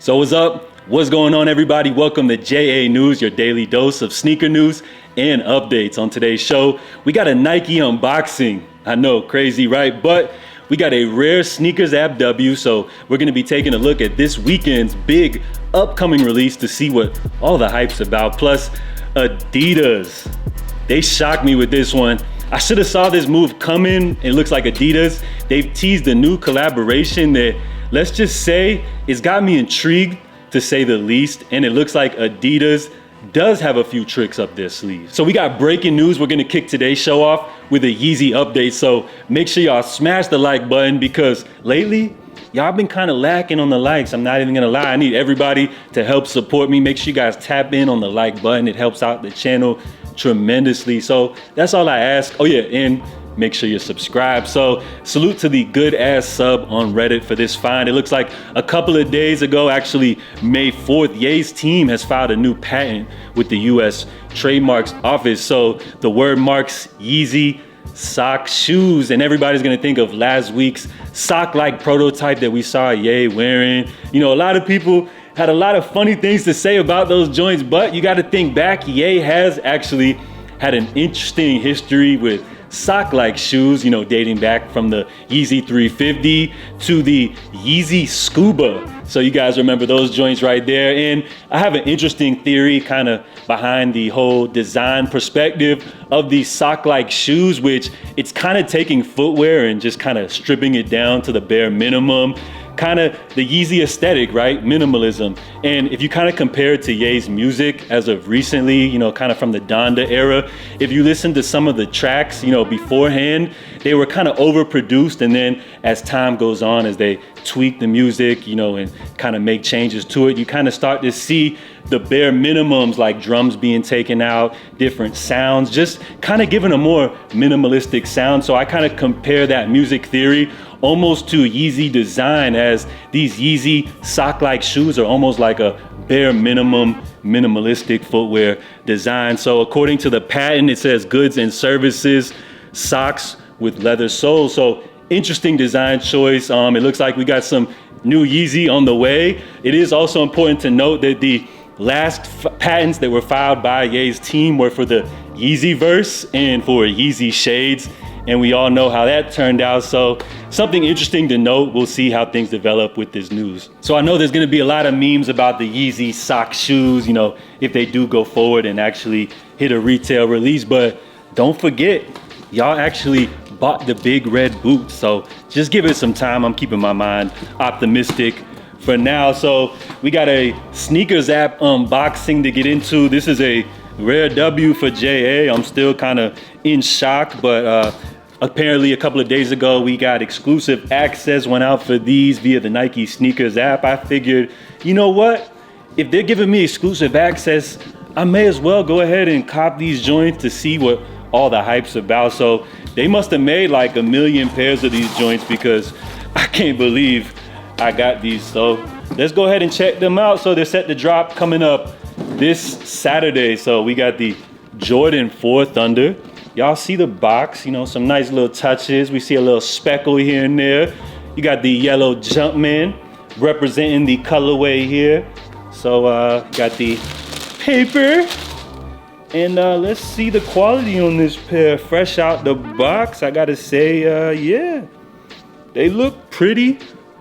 So what's up? What's going on, everybody? Welcome to JA News, your daily dose of sneaker news and updates. On today's show, we got a Nike unboxing. I know, crazy, right? But we got a rare sneakers app W, so we're gonna be taking a look at this weekend's big upcoming release to see what all the hype's about. Plus, Adidas. They shocked me with this one. I should have saw this move coming. It looks like Adidas. They've teased a new collaboration that, let's just say, it's got me intrigued to say the least. And it looks like Adidas does have a few tricks up their sleeve. So we got breaking news. We're gonna kick today's show off with a Yeezy update. So make sure y'all smash the like button because lately, y'all been kind of lacking on the likes. I'm not even gonna lie. I need everybody to help support me. Make sure you guys tap in on the like button. It helps out the channel tremendously. So that's all I ask. Oh yeah, and make sure you're subscribed. So salute to the good ass sub on Reddit for this find. It looks like a couple of days ago, actually May 4th, Ye's team has filed a new patent with the US Trademarks Office. So the word marks Yeezy sock shoes, and everybody's gonna think of last week's sock-like prototype that we saw Ye wearing. You know, a lot of people had a lot of funny things to say about those joints, but you gotta think back, Ye has actually had an interesting history with sock-like shoes, you know, dating back from the Yeezy 350 to the Yeezy Scuba. So you guys remember those joints right there. And I have an interesting theory kind of behind the whole design perspective of these sock-like shoes, which it's kind of taking footwear and just kind of stripping it down to the bare minimum. Kind of the Yeezy aesthetic, right? Minimalism. And if you kind of compare it to Ye's music as of recently, you know, kind of from the Donda era, if you listen to some of the tracks, you know, beforehand, they were kind of overproduced. And then as time goes on, as they tweak the music, you know, and kind of make changes to it, you kind of start to see the bare minimums, like drums being taken out, different sounds, just kind of giving a more minimalistic sound. So I kind of compare that music theory almost to Yeezy design, as these Yeezy sock-like shoes are almost like a bare minimum minimalistic footwear design. So according to the patent, it says goods and services, socks with leather soles. So interesting design choice. It looks like we got some new Yeezy on the way. It is also important to note that the last patents that were filed by Ye's team were for the Yeezy verse and for Yeezy shades. And we all know how that turned out. So something interesting to note. We'll see how things develop with this news. So I know there's gonna be a lot of memes about the Yeezy sock shoes, you know, if they do go forward and actually hit a retail release. But don't forget, y'all actually bought the big red boots. So just give it some time. I'm keeping my mind optimistic for now. So we got a sneakers app unboxing to get into. This is a rare W for JA. I'm still kind of in shock, but apparently a couple of days ago, we got exclusive access, went out for these via the Nike sneakers app. I figured, you know what? If they're giving me exclusive access, I may as well go ahead and cop these joints to see what all the hype's about. So they must have made like 1 million pairs of these joints because I can't believe I got these. So let's go ahead and check them out. So they're set to drop coming up this Saturday. So we got the Jordan 4 Thunder. Y'all see the box, you know, some nice little touches. We see a little speckle here and there. You got the yellow Jumpman representing the colorway here. So got the paper. And let's see the quality on this pair. Fresh out the box, I gotta say, yeah, they look pretty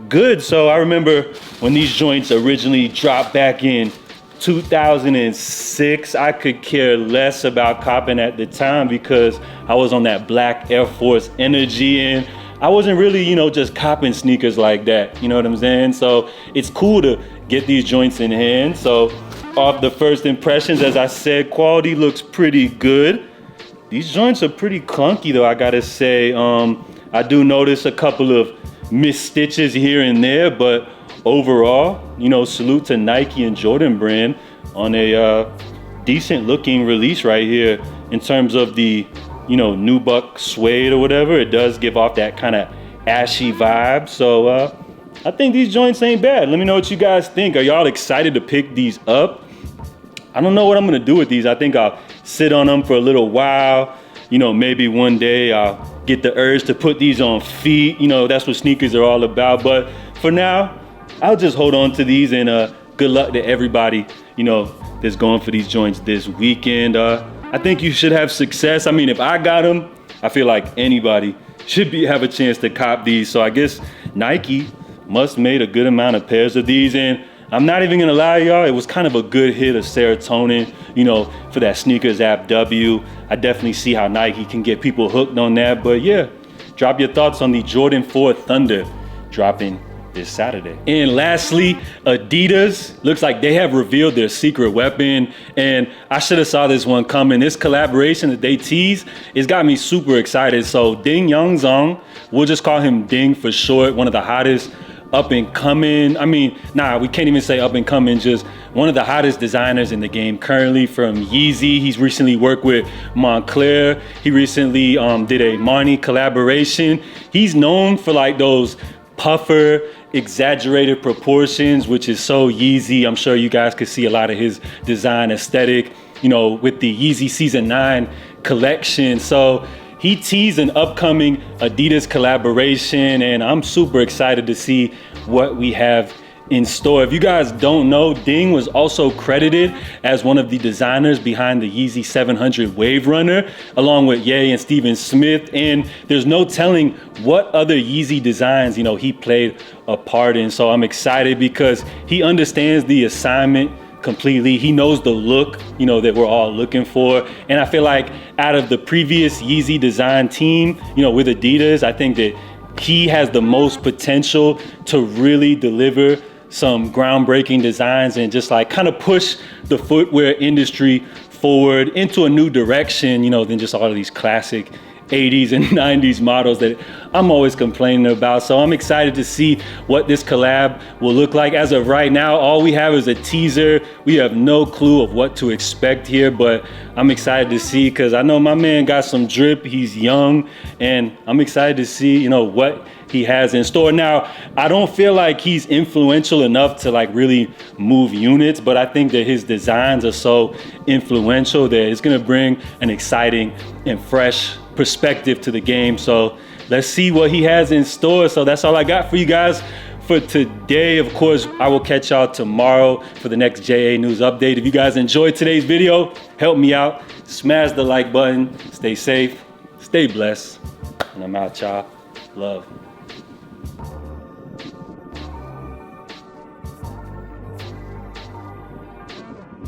good. So I remember when these joints originally dropped back in 2006, I could care less about copping at the time because I was on that black Air Force energy and I wasn't really, you know, just copping sneakers like that. You know what I'm saying? So it's cool to get these joints in hand. So off the first impressions, as I said, quality looks pretty good. These joints are pretty clunky though, I gotta say. I do notice a couple of missed stitches here and there, but overall, you know, salute to Nike and Jordan brand on a decent looking release right here in terms of the, you know, nubuck suede or whatever. It does give off that kind of ashy vibe. So I think these joints ain't bad. Let me know what you guys think. Are y'all excited to pick these up? I don't know what I'm gonna do with these. I think I'll sit on them for a little while. You know, maybe one day I'll get the urge to put these on feet. You know, that's what sneakers are all about. But for now, I'll just hold on to these, and good luck to everybody, you know, that's going for these joints this weekend. I think you should have success. I mean, if I got them, I feel like anybody should have a chance to cop these. So I guess Nike must made a good amount of pairs of these, and I'm not even gonna lie, y'all, it was kind of a good hit of serotonin, you know, for that sneakers app W. I definitely see how Nike can get people hooked on that. But yeah, drop your thoughts on the Jordan 4 Thunder dropping this Saturday. And lastly, Adidas, looks like they have revealed their secret weapon, and I should have saw this one coming. This collaboration that they teased, it's got me super excited. So Ding Yongzong, we'll just call him Ding for short, one of the hottest up and coming, we can't even say up and coming, just one of the hottest designers in the game currently, from Yeezy. He's recently worked with Montclair. He recently did a Marni collaboration. He's known for like those puffer, exaggerated proportions, which is so Yeezy. I'm sure you guys could see a lot of his design aesthetic, you know, with the Yeezy Season 9 collection. So he teased an upcoming Adidas collaboration, and I'm super excited to see what we have in store. If you guys don't know, Ding was also credited as one of the designers behind the Yeezy 700 Wave Runner, along with Ye and Steven Smith. And there's no telling what other Yeezy designs, you know, he played a part in. So I'm excited because he understands the assignment completely. He knows the look, you know, that we're all looking for. And I feel like out of the previous Yeezy design team, you know, with Adidas, I think that he has the most potential to really deliver some groundbreaking designs and just like kind of push the footwear industry forward into a new direction, you know, than just all of these classic 80s and 90s models that I'm always complaining about. So I'm excited to see what this collab will look like. As of right now, all we have is a teaser. We have no clue of what to expect here, but I'm excited to see, because I know my man got some drip. He's young, and I'm excited to see, you know, what he has in store. Now, I don't feel like he's influential enough to like really move units, but I think that his designs are so influential that it's gonna bring an exciting and fresh perspective to the game. So let's see what he has in store. So that's all I got for you guys for today. Of course, I will catch y'all tomorrow for the next JA News update. If you guys enjoyed today's video, help me out, smash the like button, stay safe, stay blessed, and I'm out, y'all. Love.